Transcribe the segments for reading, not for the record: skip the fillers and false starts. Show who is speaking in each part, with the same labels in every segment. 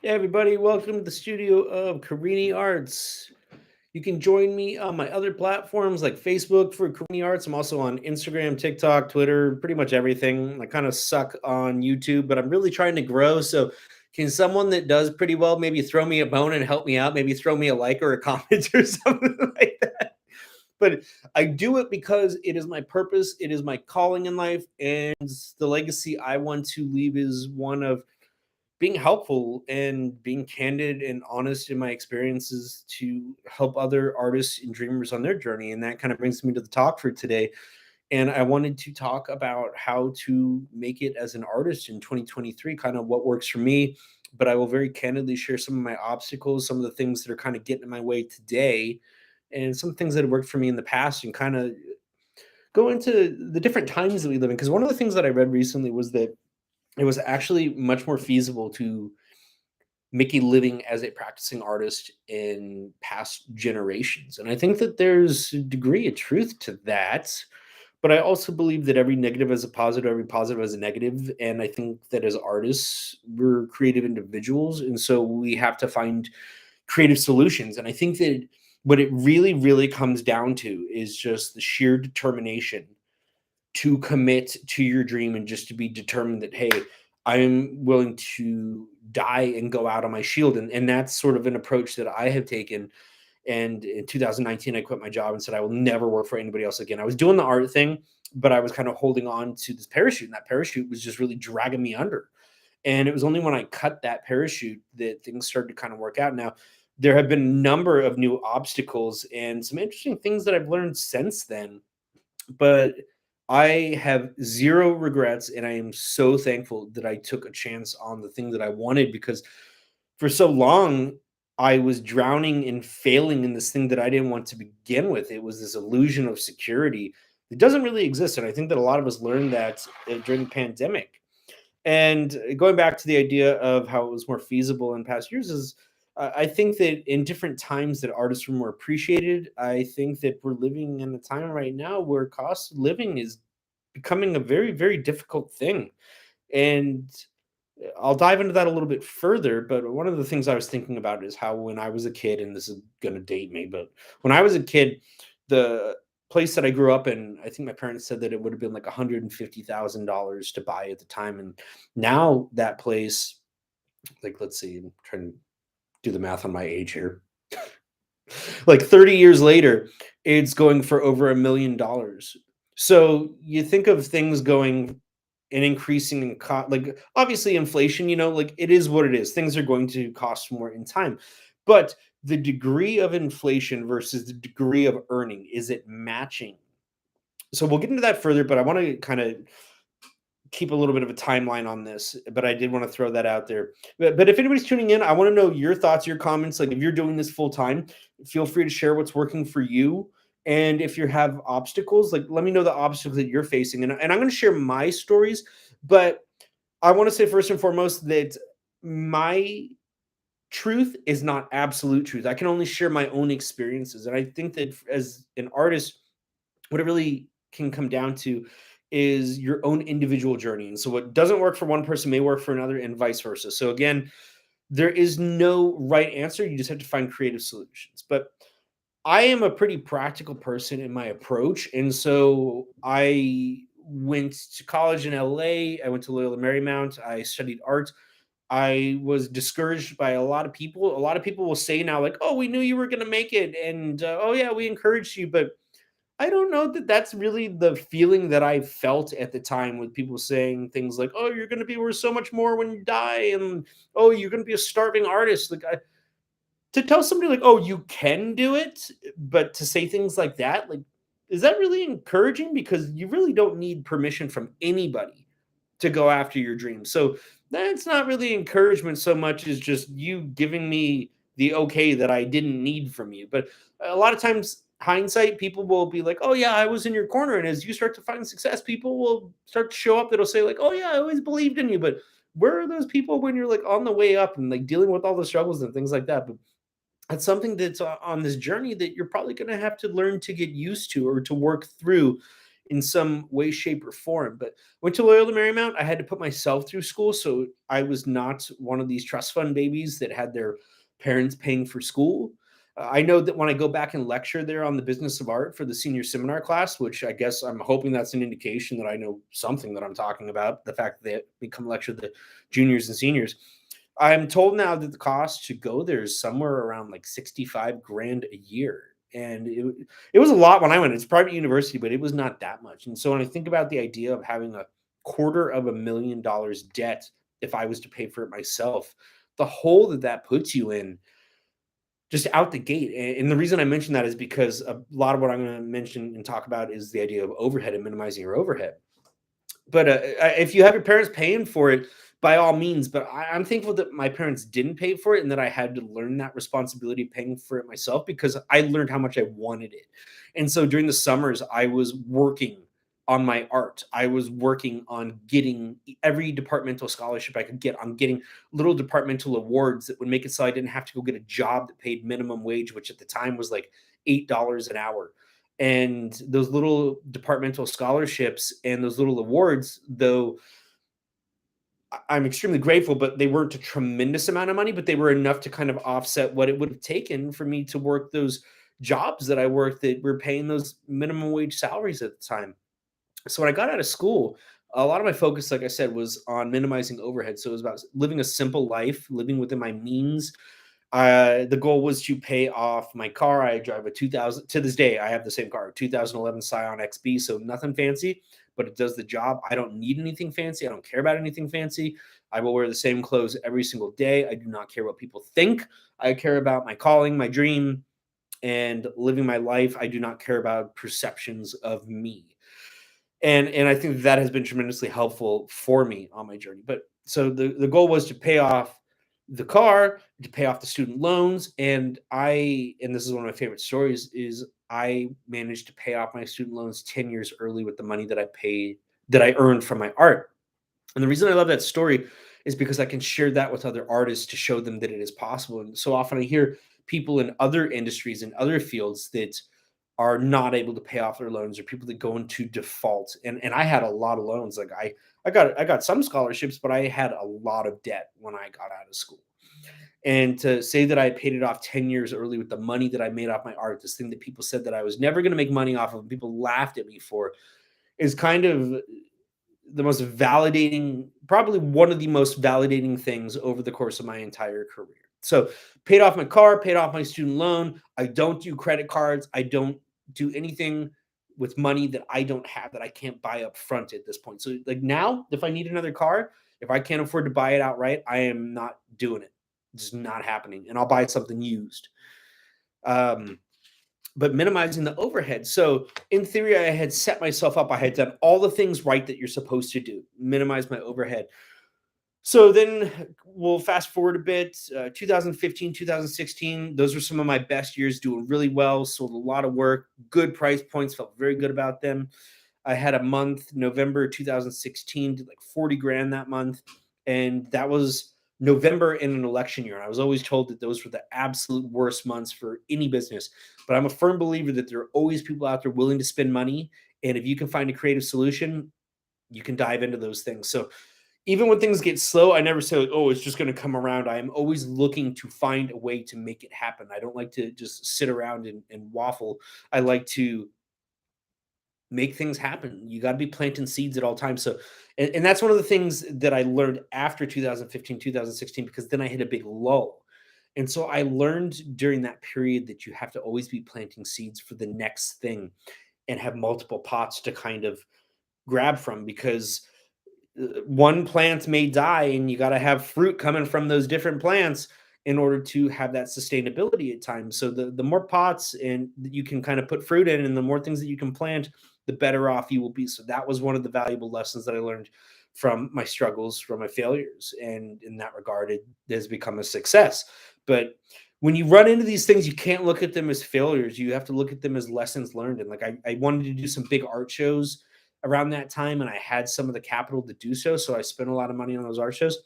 Speaker 1: Hey everybody, welcome to the studio of Carini Arts. You can join me on my other platforms like Facebook for Carini Arts. I'm also on Instagram, TikTok, Twitter, pretty much everything. I kind of suck on YouTube, but I'm really trying to grow. So, can someone that does pretty well maybe throw me a bone and help me out? Maybe throw me a like or a comment or something like that. But I do it because it is my purpose, it is my calling in life, and the legacy I want to leave is one of being helpful and being candid and honest in my experiences to help other artists and dreamers on their journey. And that kind of brings me to the talk for today. And I wanted to talk about how to make it as an artist in 2023, kind of what works for me. But I will very candidly share some of my obstacles, some of the things that are kind of getting in my way today, and some things that have worked for me in the past, and kind of go into the different times that we live in. Because one of the things that I read recently was that it was actually much more feasible to make a living as a practicing artist in past generations. And I think that there's a degree of truth to that. But I also believe that every negative has a positive, every positive has a negative. And I think that as artists, we're creative individuals. And so we have to find creative solutions. And I think that what it really, really comes down to is just the sheer determination to commit to your dream and just to be determined that, hey, I'm willing to die and go out on my shield. And that's sort of an approach that I have taken. And in 2019, I quit my job and said, I will never work for anybody else again. I was doing the art thing, but I was kind of holding on to this parachute, and that parachute was just really dragging me under. And it was only when I cut that parachute that things started to kind of work out. Now, there have been a number of new obstacles and some interesting things that I've learned since then, but I have zero regrets, and I am so thankful that I took a chance on the thing that I wanted, because for so long I was drowning and failing in this thing that I didn't want to begin with. It was this illusion of security that doesn't really exist, and I think that a lot of us learned that during the pandemic. And going back to the idea of how it was more feasible in past years is, I think that in different times that artists were more appreciated. I think that we're living in a time right now where cost of living is becoming a very, very difficult thing. And I'll dive into that a little bit further. But one of the things I was thinking about is how when I was a kid, and this is going to date me, but when I was a kid, the place that I grew up in, I think my parents said that it would have been like $150,000 to buy at the time. And now that place, like, let's see, I'm trying to do the math on my age here. Like 30 years later, it's going for over $1 million. So you think of things going and increasing in cost, like obviously inflation, like it is what it is. Things are going to cost more in time. But the degree of inflation versus the degree of earning, is it matching? So we'll get into that further, but I want to kind of keep a little bit of a timeline on this, but I did want to throw that out there. But if anybody's tuning in, I want to know your thoughts, your comments. Like if you're doing this full time, feel free to share what's working for you. And if you have obstacles, like let me know the obstacles that you're facing. And I'm going to share my stories, but I want to say first and foremost that my truth is not absolute truth. I can only share my own experiences. And I think that as an artist, what it really can come down to is your own individual journey. And so what doesn't work for one person may work for another, and vice versa. So again, there is no right answer. You just have to find creative solutions. But I am a pretty practical person in my approach. And so I went to college in LA. I went to Loyola Marymount. I studied art. I was discouraged by a lot of people. A lot of people will say now, like, oh, we knew you were going to make it. And oh, yeah, we encouraged you. But I don't know that that's really the feeling that I felt at the time, with people saying things like, "Oh, you're going to be worth so much more when you die," and "Oh, you're going to be a starving artist." Like to tell somebody like, "Oh, you can do it," but to say things like that, like, is that really encouraging? Because you really don't need permission from anybody to go after your dreams. So that's not really encouragement so much as just you giving me the okay that I didn't need from you. But a lot of times, hindsight, people will be like, oh, yeah, I was in your corner. And as you start to find success, people will start to show up that'll say, like, oh, yeah, I always believed in you. But where are those people when you're like on the way up and like dealing with all the struggles and things like that? But that's something that's on this journey that you're probably going to have to learn to get used to or to work through in some way, shape, or form. But went to Loyola Marymount. I had to put myself through school, so I was not one of these trust fund babies that had their parents paying for school. I know that when I go back and lecture there on the business of art for the senior seminar class, which I guess I'm hoping that's an indication that I know something that I'm talking about, the fact that they come lecture the juniors and seniors. I'm told now that the cost to go there is somewhere around like 65 grand a year. And it was a lot when I went. It's a private university, but it was not that much. And so when I think about the idea of having a $250,000 debt, if I was to pay for it myself, the hole that that puts you in just out the gate. And the reason I mention that is because a lot of what I'm going to mention and talk about is the idea of overhead and minimizing your overhead. But if you have your parents paying for it, by all means. But I'm thankful that my parents didn't pay for it and that I had to learn that responsibility of paying for it myself because I learned how much I wanted it. And so during the summers, I was working on my art. I was working on getting every departmental scholarship I could get, on getting little departmental awards that would make it so I didn't have to go get a job that paid minimum wage, which at the time was like $8 an hour. And those little departmental scholarships and those little awards, though I'm extremely grateful, but they weren't a tremendous amount of money, but they were enough to kind of offset what it would have taken for me to work those jobs that I worked that were paying those minimum wage salaries at the time. So when I got out of school, a lot of my focus, like I said, was on minimizing overhead. So it was about living a simple life, living within my means. The goal was to pay off my car. I drive a 2000, to this day, I have the same car, 2011 Scion XB. So nothing fancy, but it does the job. I don't need anything fancy. I don't care about anything fancy. I will wear the same clothes every single day. I do not care what people think. I care about my calling, my dream, and living my life. I do not care about perceptions of me. And I think that has been tremendously helpful for me on my journey. But so the goal was to pay off the car, to pay off the student loans, and this is one of my favorite stories, is I managed to pay off my student loans 10 years early with the money that I earned from my art. And the reason I love that story is because I can share that with other artists to show them that it is possible. And so often I hear people in other industries and other fields that are not able to pay off their loans, or people that go into default. And I had a lot of loans. Like I got some scholarships, but I had a lot of debt when I got out of school. And to say that I paid it off 10 years early with the money that I made off my art, this thing that people said that I was never going to make money off of, and people laughed at me for, is kind of the most validating, probably one of the most validating things over the course of my entire career. So, paid off my car, paid off my student loan. I don't do credit cards. I don't do anything with money that I don't have, that I can't buy up front at this point. So, like now, if I need another car, if I can't afford to buy it outright, I am not doing it. It's not happening. And I'll buy something used. Um, but minimizing the overhead. So in theory, I had set myself up. I had done all the things right that you're supposed to do, minimize my overhead. So then we'll fast forward a bit. 2015, 2016, those were some of my best years, doing really well, sold a lot of work, good price points, felt very good about them. I had a month, November 2016, did like 40 grand that month. And that was November in an election year. And I was always told that those were the absolute worst months for any business. But I'm a firm believer that there are always people out there willing to spend money. And if you can find a creative solution, you can dive into those things. So even when things get slow, I never say, like, oh, it's just going to come around. I am always looking to find a way to make it happen. I don't like to just sit around and waffle. I like to make things happen. You got to be planting seeds at all times. So, and that's one of the things that I learned after 2015, 2016, because then I hit a big lull. And so I learned during that period that you have to always be planting seeds for the next thing and have multiple pots to kind of grab from, because one plant may die and you got to have fruit coming from those different plants in order to have that sustainability at times. So the more pots and that you can kind of put fruit in, and the more things that you can plant, the better off you will be. So that was one of the valuable lessons that I learned from my struggles, from my failures. And in that regard, it has become a success. But when you run into these things, you can't look at them as failures. You have to look at them as lessons learned. And like I wanted to do some big art shows around that time, and I had some of the capital to do so. So I spent a lot of money on those art shows.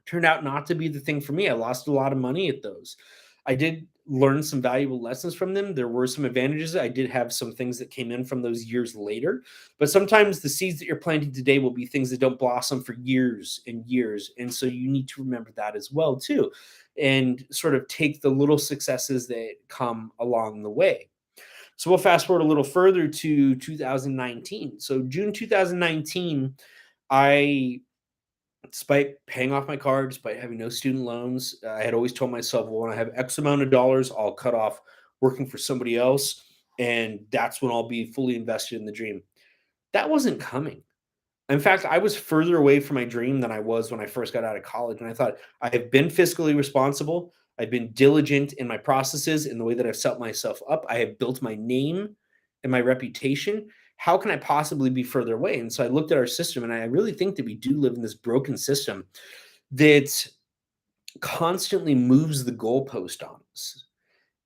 Speaker 1: Turned out not to be the thing for me. I lost a lot of money at those. I did learned some valuable lessons from them. There were some advantages. I did have some things that came in from those years later, but sometimes the seeds that you're planting today will be things that don't blossom for years and years. And so you need to remember that as well too, and sort of take the little successes that come along the way. So we'll fast forward a little further to 2019. So June 2019, I, despite paying off my car, despite having no student loans, I had always told myself, well, when I have X amount of dollars, I'll cut off working for somebody else. And that's when I'll be fully invested in the dream. That wasn't coming. In fact, I was further away from my dream than I was when I first got out of college. And I thought, I have been fiscally responsible. I've been diligent in my processes, in the way that I've set myself up. I have built my name and my reputation. How can I possibly be further away? And so I looked at our system, and I really think that we do live in this broken system that constantly moves the goalpost on us.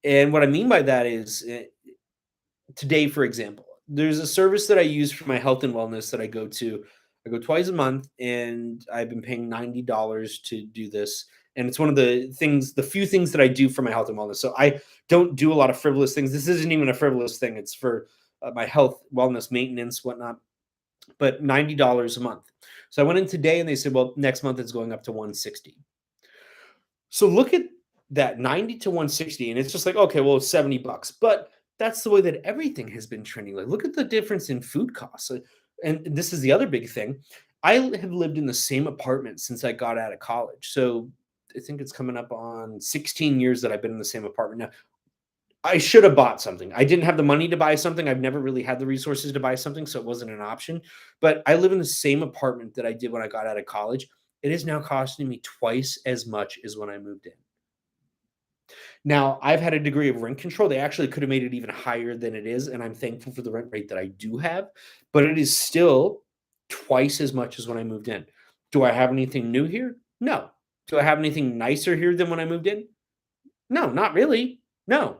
Speaker 1: And what I mean by that is, today, for example, there's a service that I use for my health and wellness that I go to. I go twice a month, and I've been paying $90 to do this. And it's one of the things, the few things that I do for my health and wellness. So I don't do a lot of frivolous things. This isn't even a frivolous thing. It's for my health, wellness, maintenance, whatnot, but $90 a month. So I went in today, and they said, well, next month it's going up to 160. So look at that, 90 to 160, and it's just like, okay, well, it's $70. But that's the way that everything has been trending. Like, look at the difference in food costs. And this is the other big thing. I have lived in the same apartment since I got out of college. So I think it's coming up on 16 years that I've been in the same apartment. Now, I should have bought something. I didn't have the money to buy something. I've never really had the resources to buy something, so it wasn't an option. But I live in the same apartment that I did when I got out of college. It is now costing me twice as much as when I moved in. Now, I've had a degree of rent control. They actually could have made it even higher than it is, and I'm thankful for the rent rate that I do have, but it is still twice as much as when I moved in. Do I have anything new here? No. Do I have anything nicer here than when I moved in? No, not really. No.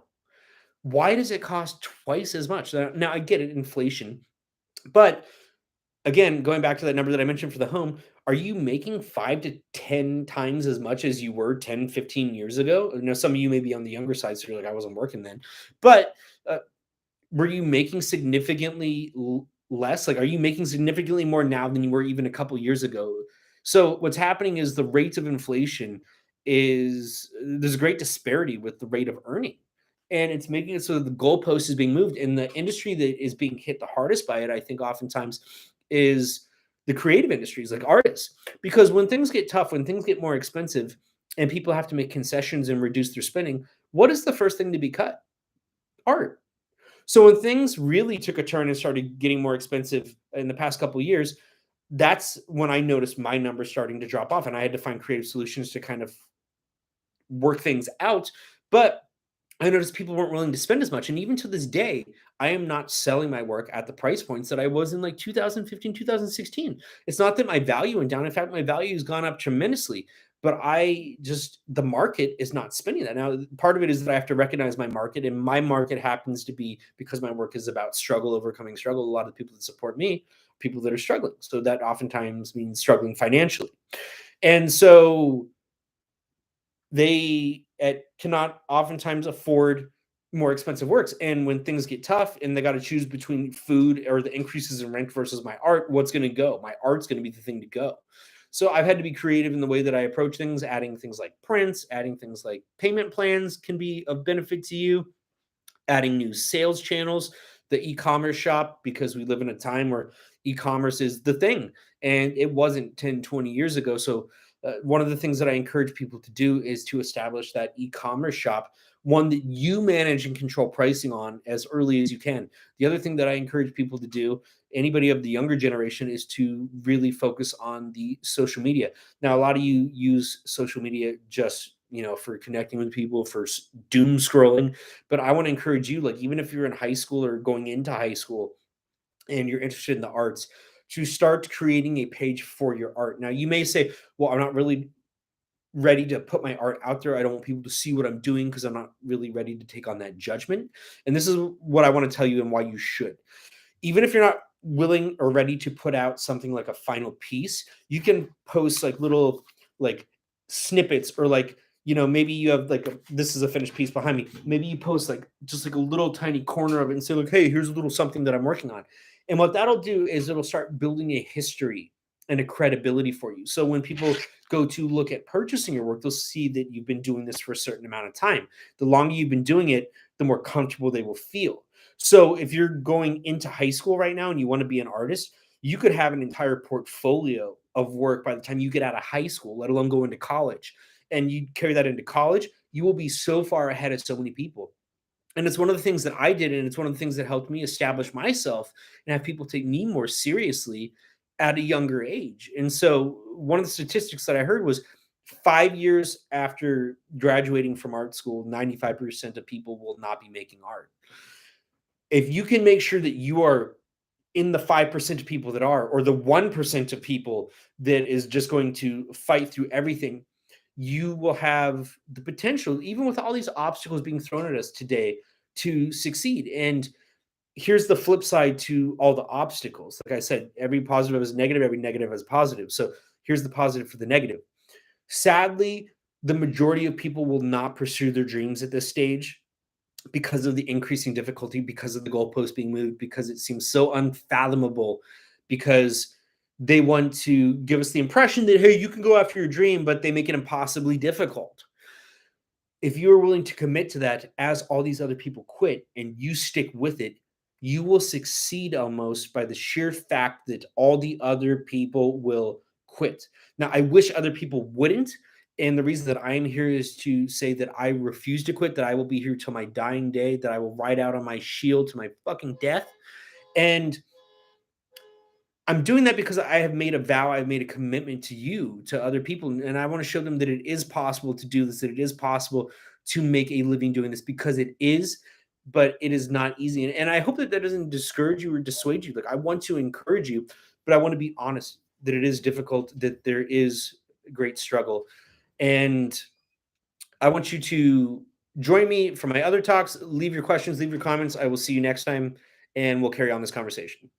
Speaker 1: Why does it cost twice as much? Now I get it, inflation, but again, going back to that number that I mentioned for the home, are you making 5 to 10 times as much as you were 10, 15 years ago? I know some of you may be on the younger side, so you're like, "I wasn't working then." But, were you making significantly less? Like, are you making significantly more now than you were even a couple years ago? So what's happening is the rate of inflation is, there's a great disparity with the rate of earning. And it's making it so that the goalpost is being moved. And the industry that is being hit the hardest by it, I think, oftentimes is the creative industries, like artists. Because when things get tough, when things get more expensive, and people have to make concessions and reduce their spending, what is the first thing to be cut? Art. So when things really took a turn and started getting more expensive in the past couple of years, that's when I noticed my numbers starting to drop off, and I had to find creative solutions to kind of work things out. But I noticed people weren't willing to spend as much. And even to this day, I am not selling my work at the price points that I was in like 2015, 2016. It's not that my value went down. In fact, my value has gone up tremendously. But the market is not spending that. Now, part of it is that I have to recognize my market. And my market happens to be, because my work is about struggle, overcoming struggle. A lot of the people that support me, people that are struggling. So that oftentimes means struggling financially. And so cannot oftentimes afford more expensive works. And when things get tough and they got to choose between food or the increases in rent versus my art, what's going to go? My art's going to be the thing to go. So I've had to be creative in the way that I approach things, adding things like prints, adding things like payment plans can be of benefit to you, adding new sales channels, the e-commerce shop, because we live in a time where e-commerce is the thing, and it wasn't 10, 20 years ago. So one of the things that I encourage people to do is to establish that e-commerce shop, one that you manage and control pricing on as early as you can. The other thing that I encourage people to do, anybody of the younger generation, is to really focus on the social media. Now, a lot of you use social media just, for connecting with people, for doom scrolling, but I want to encourage you, like, even if you're in high school or going into high school and you're interested in the arts, to start creating a page for your art. Now, you may say, well, I'm not really ready to put my art out there. I don't want people to see what I'm doing because I'm not really ready to take on that judgment. And this is what I want to tell you and why you should. Even if you're not willing or ready to put out something like a final piece, you can post like little like snippets or like, maybe you have like this is a finished piece behind me. Maybe you post like just like a little tiny corner of it and say, like, hey, here's a little something that I'm working on. And what that'll do is it'll start building a history and a credibility for you. So when people go to look at purchasing your work, they'll see that you've been doing this for a certain amount of time. The longer you've been doing it, the more comfortable they will feel. So if you're going into high school right now and you want to be an artist, you could have an entire portfolio of work by the time you get out of high school, let alone go into college. And you carry that into college, you will be so far ahead of so many people. And it's one of the things that I did, and it's one of the things that helped me establish myself and have people take me more seriously at a younger age. And so, one of the statistics that I heard was 5 years after graduating from art school, 95% of people will not be making art. If you can make sure that you are in the 5% of people that are, or the 1% of people that is just going to fight through everything, you will have the potential, even with all these obstacles being thrown at us today, to succeed. And here's the flip side to all the obstacles. Like I said, every positive is negative, every negative is positive. So here's the positive for the negative. Sadly, the majority of people will not pursue their dreams at this stage because of the increasing difficulty, because of the goalpost being moved, because it seems so unfathomable, because they want to give us the impression that, hey, you can go after your dream, but they make it impossibly difficult. If you are willing to commit to that, as all these other people quit, and you stick with it, you will succeed almost by the sheer fact that all the other people will quit. Now, I wish other people wouldn't. And the reason that I'm here is to say that I refuse to quit, that I will be here till my dying day, that I will ride out on my shield to my fucking death. And I'm doing that because I have made a vow, I've made a commitment to you, to other people, and I want to show them that it is possible to do this, that it is possible to make a living doing this, because it is, but it is not easy. And I hope that that doesn't discourage you or dissuade you. Like, I want to encourage you, but I want to be honest that it is difficult, that there is great struggle. And I want you to join me for my other talks. Leave your questions, leave your comments. I will see you next time, and we'll carry on this conversation.